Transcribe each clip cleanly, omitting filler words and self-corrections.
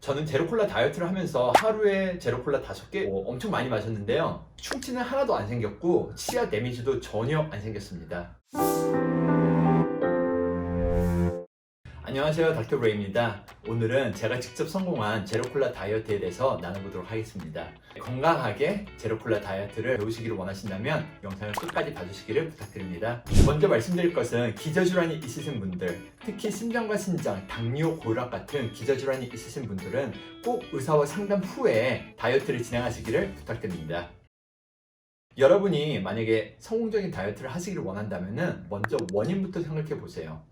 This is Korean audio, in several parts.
저는 제로콜라 다이어트를 하면서 하루에 제로콜라 5개 엄청 많이 마셨는데요. 충치는 하나도 안 생겼고 치아 데미지도 전혀 안 생겼습니다. 안녕하세요, 닥터 브레이입니다. 오늘은 제가 직접 성공한 제로콜라 다이어트에 대해서 나눠보도록 하겠습니다. 건강하게 제로콜라 다이어트를 배우시기를 원하신다면 영상을 끝까지 봐주시기를 부탁드립니다. 먼저 말씀드릴 것은 기저질환이 있으신 분들, 특히 심장과 신장, 당뇨, 고혈압 같은 기저질환이 있으신 분들은 꼭 의사와 상담 후에 다이어트를 진행하시기를 부탁드립니다. 여러분이 만약에 성공적인 다이어트를 하시기를 원한다면 먼저 원인부터 생각해 보세요.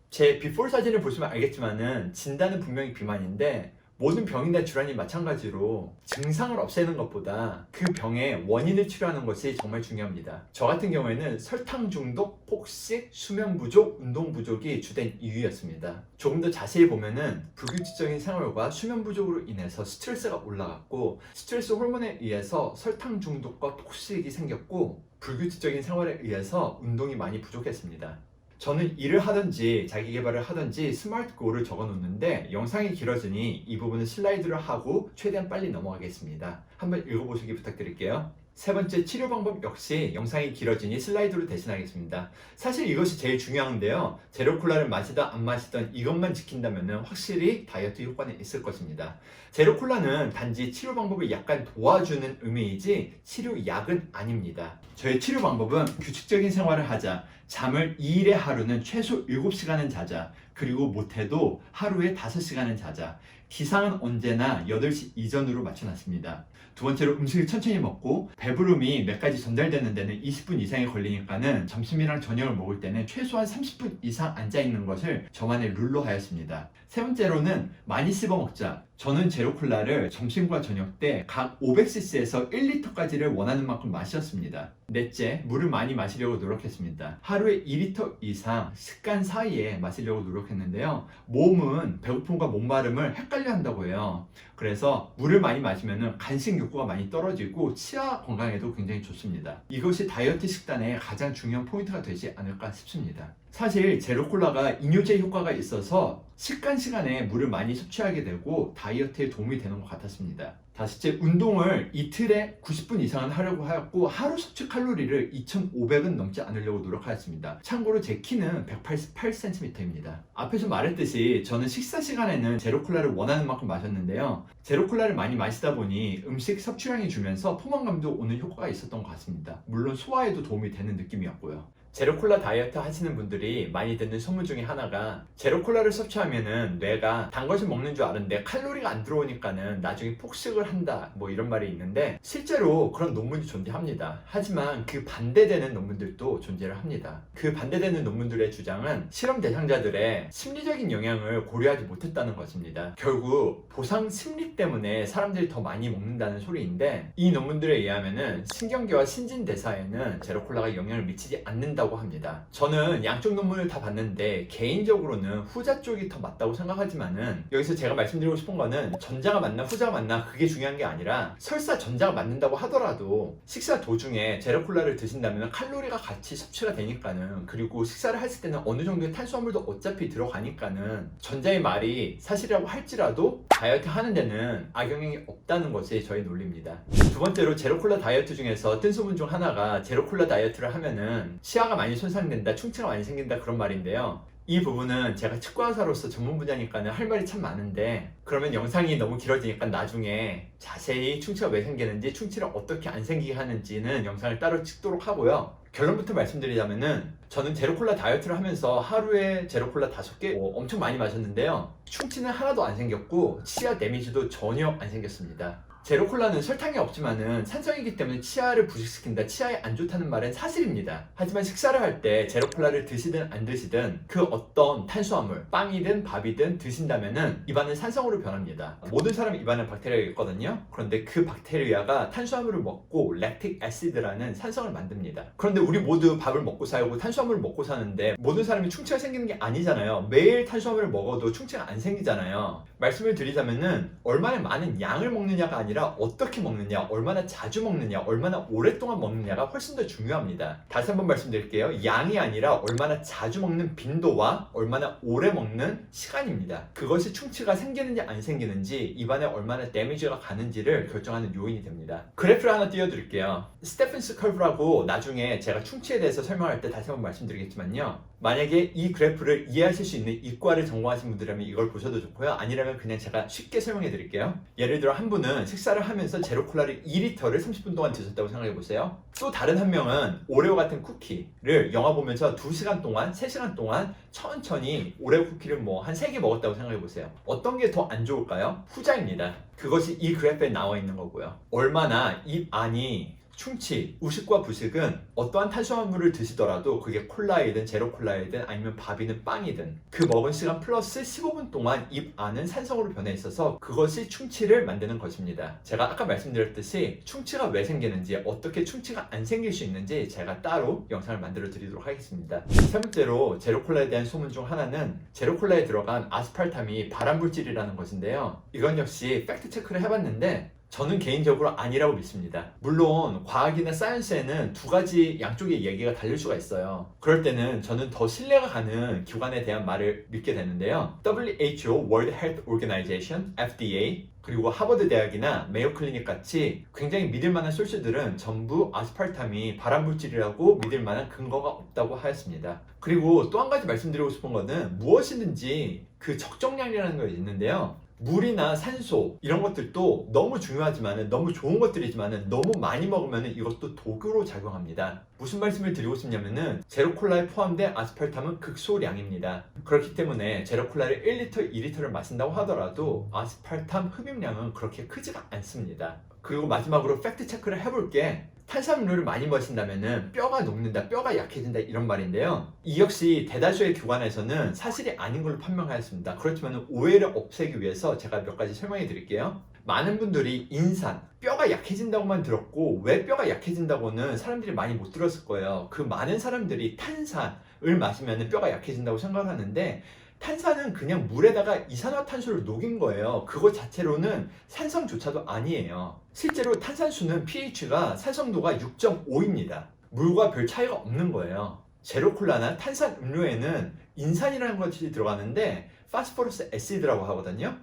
제 비포 사진을 보시면 알겠지만은 진단은 분명히 비만인데 모든 병이나 질환이 마찬가지로 증상을 없애는 것보다 그 병의 원인을 치료하는 것이 정말 중요합니다. 저 같은 경우에는 설탕 중독, 폭식, 수면 부족, 운동 부족이 주된 이유였습니다. 조금 더 자세히 보면은 불규칙적인 생활과 수면 부족으로 인해서 스트레스가 올라갔고 스트레스 호르몬에 의해서 설탕 중독과 폭식이 생겼고 불규칙적인 생활에 의해서 운동이 많이 부족했습니다. 저는 일을 하든지 자기 개발을 하든지 스마트 골을 적어 놓는데 영상이 길어지니 이 부분은 슬라이드를 하고 최대한 빨리 넘어가겠습니다. 한번 읽어보시기 부탁드릴게요. 세 번째, 치료 방법 역시 영상이 길어지니 슬라이드로 대신하겠습니다. 사실 이것이 제일 중요한데요. 제로콜라를 마시든 안 마시든 이것만 지킨다면 확실히 다이어트 효과는 있을 것입니다. 제로콜라는 단지 치료 방법을 약간 도와주는 의미이지 치료약은 아닙니다. 저의 치료 방법은 규칙적인 생활을 하자, 잠을 2일에 하루는 최소 7시간은 자자, 그리고 못해도 하루에 5시간은 자자, 기상은 언제나 8시 이전으로 맞춰놨습니다. 두 번째로 음식을 천천히 먹고 배부름이 몇 가지 전달되는 데는 20분 이상이 걸리니까는 점심이랑 저녁을 먹을 때는 최소한 30분 이상 앉아있는 것을 저만의 룰로 하였습니다. 세 번째로는 많이 씹어 먹자. 저는 제로콜라를 점심과 저녁 때 각 500cc에서 1리터까지를 원하는 만큼 마셨습니다. 넷째, 물을 많이 마시려고 노력했습니다. 하루에 2리터 이상 식간 사이에 마시려고 노력했는데요. 몸은 배고픔과 목마름을 헷갈려 한다고 해요. 그래서 물을 많이 마시면 간식 욕구가 많이 떨어지고 치아 건강에도 굉장히 좋습니다. 이것이 다이어트 식단의 가장 중요한 포인트가 되지 않을까 싶습니다. 사실 제로콜라가 이뇨제 효과가 있어서 식간 시간에 물을 많이 섭취하게 되고 다이어트에 도움이 되는 것 같았습니다. 다섯째, 운동을 이틀에 90분 이상은 하려고 하였고 하루 섭취 칼로리를 2,500은 넘지 않으려고 노력하였습니다. 참고로 제 키는 188cm입니다. 앞에서 말했듯이 저는 식사 시간에는 제로콜라를 원하는 만큼 마셨는데요. 제로콜라를 많이 마시다 보니 음식 섭취량이 줄면서 포만감도 오는 효과가 있었던 것 같습니다. 물론 소화에도 도움이 되는 느낌이었고요. 제로콜라 다이어트 하시는 분들이 많이 듣는 소문 중에 하나가 제로콜라를 섭취하면은 뇌가 단 것을 먹는 줄 아는데 칼로리가 안 들어오니까는 나중에 폭식을 한다 뭐 이런 말이 있는데 실제로 그런 논문이 존재합니다. 하지만 그 반대되는 논문들도 존재를 합니다. 그 반대되는 논문들의 주장은 실험 대상자들의 심리적인 영향을 고려하지 못했다는 것입니다. 결국 보상 심리 때문에 사람들이 더 많이 먹는다는 소리인데 이 논문들에 의하면은 신경계와 신진대사에는 제로콜라가 영향을 미치지 않는다고 합니다. 저는 양쪽 논문을 다 봤는데 개인적으로는 후자 쪽이 더 맞다고 생각하지만은 여기서 제가 말씀드리고 싶은 거는 전자가 맞나 후자가 맞나 그게 중요한 게 아니라 설사 전자가 맞는다고 하더라도 식사 도중에 제로콜라를 드신다면 칼로리가 같이 섭취가 되니까는 그리고 식사를 했을 때는 어느 정도의 탄수화물도 어차피 들어가니까는 전자의 말이 사실이라고 할지라도 다이어트 하는 데는 악영향이 없다는 것이 저의 논리입니다. 두 번째로 제로콜라 다이어트 중에서 뜬 소문 중 하나가 제로콜라 다이어트를 하면은 치아가 많이 손상된다, 충치가 많이 생긴다 그런 말인데요. 이 부분은 제가 치과 의사로서 전문 분야니까는 할 말이 참 많은데 그러면 영상이 너무 길어지니까 나중에 자세히 충치가 왜 생기는지 충치를 어떻게 안 생기게 하는지는 영상을 따로 찍도록 하고요. 결론부터 말씀드리자면은 저는 제로콜라 다이어트를 하면서 하루에 제로콜라 5개 엄청 많이 마셨는데요. 충치는 하나도 안 생겼고 치아 데미지도 전혀 안 생겼습니다. 제로콜라는 설탕이 없지만은 산성이기 때문에 치아를 부식시킨다, 치아에 안 좋다는 말은 사실입니다. 하지만 식사를 할 때 제로콜라를 드시든 안 드시든 그 어떤 탄수화물, 빵이든 밥이든 드신다면은 입안은 산성으로 변합니다. 모든 사람 입안에 박테리아가 있거든요. 그런데 그 박테리아가 탄수화물을 먹고 랙틱 애시드라는 산성을 만듭니다. 그런데 우리 모두 밥을 먹고 살고 탄수화물을 먹고 사는데 모든 사람이 충치가 생기는 게 아니잖아요. 매일 탄수화물을 먹어도 충치가 안 생기잖아요. 말씀을 드리자면은 얼마나 많은 양을 먹느냐가 아니라 아니라 어떻게 먹느냐, 얼마나 자주 먹느냐, 얼마나 오랫동안 먹느냐가 훨씬 더 중요합니다. 다시 한번 말씀드릴게요. 양이 아니라 얼마나 자주 먹는 빈도와 얼마나 오래 먹는 시간입니다. 그것이 충치가 생기는지 안 생기는지, 입안에 얼마나 데미지가 가는지를 결정하는 요인이 됩니다. 그래프를 하나 띄워드릴게요. 스테픈스 커브라고 나중에 제가 충치에 대해서 설명할 때 다시 한번 말씀드리겠지만요. 만약에 이 그래프를 이해하실 수 있는 이과를 전공하신 분들이라면 이걸 보셔도 좋고요. 아니라면 그냥 제가 쉽게 설명해 드릴게요. 예를 들어 한 분은 식사를 하면서 제로콜라를 2리터를 30분 동안 드셨다고 생각해 보세요. 또 다른 한 명은 오레오 같은 쿠키를 영화 보면서 2시간 동안, 3시간 동안 천천히 오레오 쿠키를 뭐 한 3개 먹었다고 생각해 보세요. 어떤 게 더 안 좋을까요? 후자입니다. 그것이 이 그래프에 나와 있는 거고요. 얼마나 입 안이 충치, 우식과 부식은 어떠한 탄수화물을 드시더라도 그게 콜라이든 제로콜라이든 아니면 밥이든 빵이든 그 먹은 시간 플러스 15분 동안 입 안은 산성으로 변해 있어서 그것이 충치를 만드는 것입니다. 제가 아까 말씀드렸듯이 충치가 왜 생기는지, 어떻게 충치가 안 생길 수 있는지 제가 따로 영상을 만들어 드리도록 하겠습니다. 세 번째로 제로콜라에 대한 소문 중 하나는 제로콜라에 들어간 아스팔탐이 발암물질이라는 것인데요. 이건 역시 팩트 체크를 해봤는데 저는 개인적으로 아니라고 믿습니다. 물론 과학이나 사이언스에는 두 가지 양쪽의 얘기가 달릴 수가 있어요. 그럴 때는 저는 더 신뢰가 가는 기관에 대한 말을 믿게 되는데요. WHO, World Health Organization, FDA, 그리고 하버드 대학이나 메이오 클리닉 같이 굉장히 믿을 만한 소스들은 전부 아스팔탐이 발암물질이라고 믿을 만한 근거가 없다고 하였습니다. 그리고 또 한 가지 말씀드리고 싶은 거는 무엇이든지 그 적정량이라는 게 있는데요. 물이나 산소 이런 것들도 너무 중요하지만 너무 좋은 것들이지만 너무 많이 먹으면 이것도 독으로 작용합니다. 무슨 말씀을 드리고 싶냐면은 제로콜라에 포함된 아스팔탐은 극소량입니다. 그렇기 때문에 제로콜라를 1리터, 2리터를 마신다고 하더라도 아스팔탐 흡입량은 그렇게 크지가 않습니다. 그리고 마지막으로 팩트 체크를 해볼게. 탄수화물을 많이 마신다면 뼈가 녹는다, 뼈가 약해진다 이런 말인데요. 이 역시 대다수의 기관에서는 사실이 아닌 걸로 판명하였습니다. 그렇지만 오해를 없애기 위해서 제가 몇 가지 설명해 드릴게요. 많은 분들이 인산, 뼈가 약해진다고만 들었고 왜 뼈가 약해진다고는 사람들이 많이 못 들었을 거예요. 그 많은 사람들이 탄산을 마시면 뼈가 약해진다고 생각하는데 탄산은 그냥 물에다가 이산화탄소를 녹인 거예요. 그것 자체로는 산성조차도 아니에요. 실제로 탄산수는 pH가 산성도가 6.5입니다. 물과 별 차이가 없는 거예요. 제로콜라나 탄산 음료에는 인산이라는 것이 들어가는데 파스포러스 애시드라고 하거든요.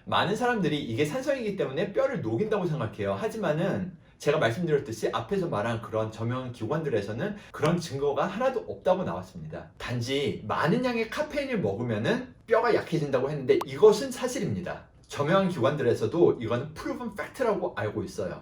많은 사람들이 이게 산성이기 때문에 뼈를 녹인다고 생각해요. 하지만은 제가 말씀드렸듯이 앞에서 말한 그런 저명 기관들에서는 그런 증거가 하나도 없다고 나왔습니다. 단지 많은 양의 카페인을 먹으면 뼈가 약해진다고 했는데 이것은 사실입니다. 저명한 기관들에서도 이건 proven fact라고 알고 있어요.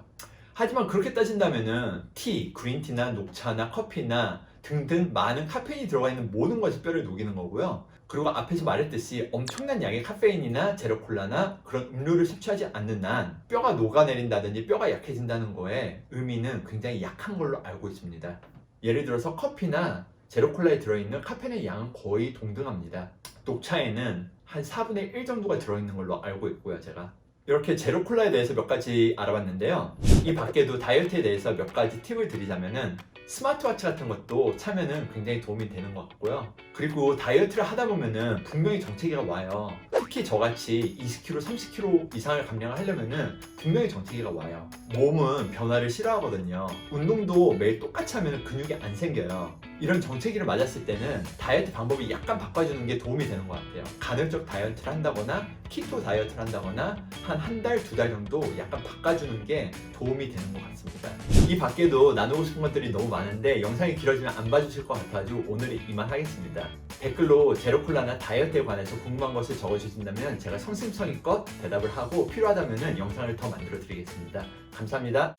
하지만 그렇게 따진다면은 티, 그린티나 녹차나 커피나 등등 많은 카페인이 들어가 있는 모든 것이 뼈를 녹이는 거고요. 그리고 앞에서 말했듯이 엄청난 양의 카페인이나 제로콜라나 그런 음료를 섭취하지 않는 한 뼈가 녹아내린다든지 뼈가 약해진다는 거에 의미는 굉장히 약한 걸로 알고 있습니다. 예를 들어서 커피나 제로콜라에 들어있는 카페인의 양은 거의 동등합니다. 녹차에는 한 4분의 1 정도가 들어있는 걸로 알고 있고요, 제가. 이렇게 제로콜라에 대해서 몇 가지 알아봤는데요. 이 밖에도 다이어트에 대해서 몇 가지 팁을 드리자면은 스마트워치 같은 것도 차면은 굉장히 도움이 되는 것 같고요. 그리고 다이어트를 하다 보면은 분명히 정체기가 와요. 특히 저같이 20kg, 30kg 이상을 감량을 하려면은 분명히 정체기가 와요. 몸은 변화를 싫어하거든요. 운동도 매일 똑같이 하면 근육이 안 생겨요. 이런 정체기를 맞았을 때는 다이어트 방법이 약간 바꿔주는 게 도움이 되는 것 같아요. 간헐적 다이어트를 한다거나 키토 다이어트를 한다거나 한 달, 2달 정도 약간 바꿔주는 게 도움이 되는 것 같습니다. 이 밖에도 나누고 싶은 것들이 너무 많은데 영상이 길어지면 안 봐주실 것 같아가지고 오늘은 이만 하겠습니다. 댓글로 제로콜라나 다이어트에 관해서 궁금한 것을 적어주신다면 제가 성심성의껏 대답을 하고 필요하다면 영상을 더 만들어 드리겠습니다. 감사합니다.